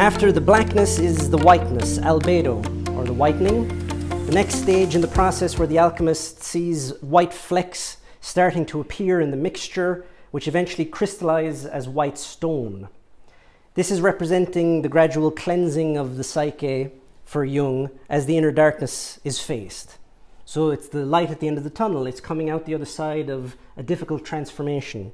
After the blackness is the whiteness, albedo, or the whitening. The next stage in the process where the alchemist sees white flecks starting to appear in the mixture, which eventually crystallize as white stone. This is representing the gradual cleansing of the psyche for Jung as the inner darkness is faced. So it's the light at the end of the tunnel. It's coming out the other side of a difficult transformation.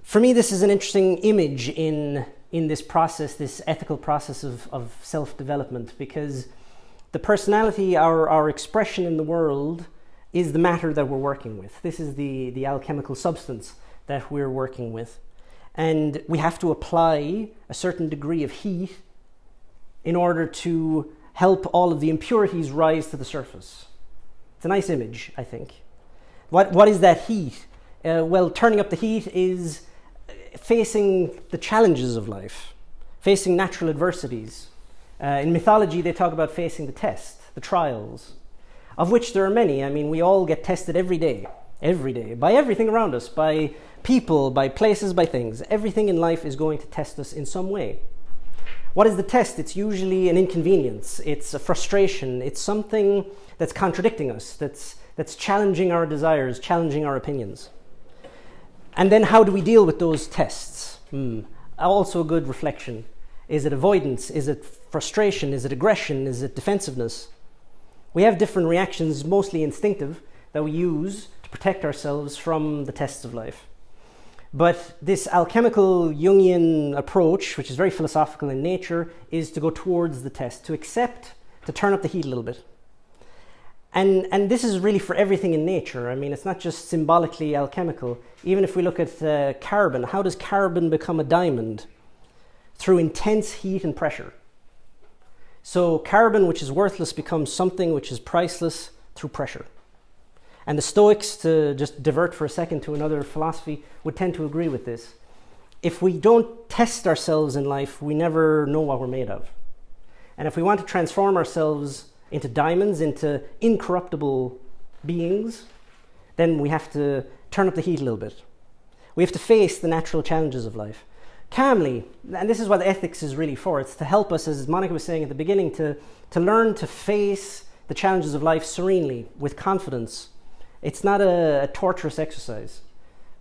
For me, this is an interesting image in this process, this ethical process of self-development, because the personality, our expression in the world, is the matter that we're working with. This is the alchemical substance that we're working with. And we have to apply a certain degree of heat in order to help all of the impurities rise to the surface. It's a nice image, I think. What is that heat? Well, turning up the heat is facing the challenges of life, facing natural adversities. In mythology, they talk about facing the test, the trials, of which there are many. I mean, we all get tested every day, by everything around us, by people, by places, by things. Everything in life is going to test us in some way. What is the test? It's usually an inconvenience. It's a frustration. It's something that's contradicting us, that's challenging our desires, challenging our opinions. And then how do we deal with those tests? Also a good reflection. Is it avoidance? Is it frustration? Is it aggression? Is it defensiveness? We have different reactions, mostly instinctive, that we use to protect ourselves from the tests of life. But this alchemical Jungian approach, which is very philosophical in nature, is to go towards the test, to accept, to turn up the heat a little bit. And this is really for everything in nature. I mean, it's not just symbolically alchemical. Even if we look at carbon, how does carbon become a diamond? Through intense heat and pressure. So carbon, which is worthless, becomes something which is priceless through pressure. And the Stoics, to just divert for a second to another philosophy, would tend to agree with this. If we don't test ourselves in life, we never know what we're made of. And if we want to transform ourselves into diamonds, into incorruptible beings, then we have to turn up the heat a little bit. We have to face the natural challenges of life calmly. And this is what ethics is really for. It's to help us, as Monica was saying at the beginning, to learn to face the challenges of life serenely, with confidence. It's not a torturous exercise.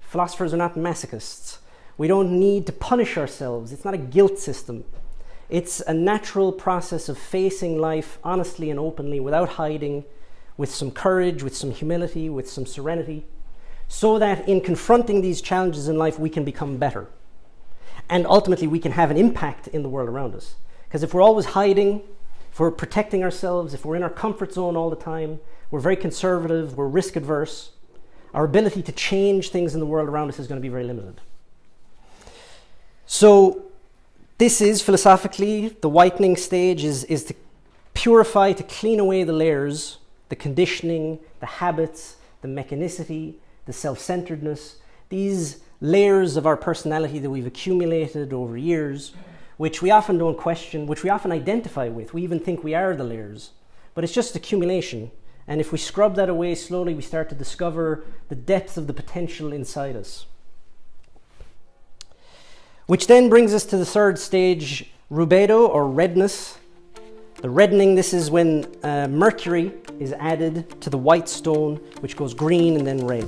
Philosophers are not masochists. We don't need to punish ourselves. It's not a guilt system. It's a natural process of facing life honestly and openly, without hiding, with some courage, with some humility, with some serenity, so that in confronting these challenges in life, we can become better. And ultimately, we can have an impact in the world around us. Because if we're always hiding, if we're protecting ourselves, if we're in our comfort zone all the time, we're very conservative, we're risk adverse, our ability to change things in the world around us is going to be very limited. So this is, philosophically, the whitening stage is to purify, to clean away the layers, the conditioning, the habits, the mechanicity, the self-centeredness, these layers of our personality that we've accumulated over years, which we often don't question, which we often identify with. We even think we are the layers, but it's just accumulation. And if we scrub that away slowly, we start to discover the depth of the potential inside us. Which then brings us to the third stage, rubedo, or redness. The reddening, this is when mercury is added to the white stone, which goes green and then red.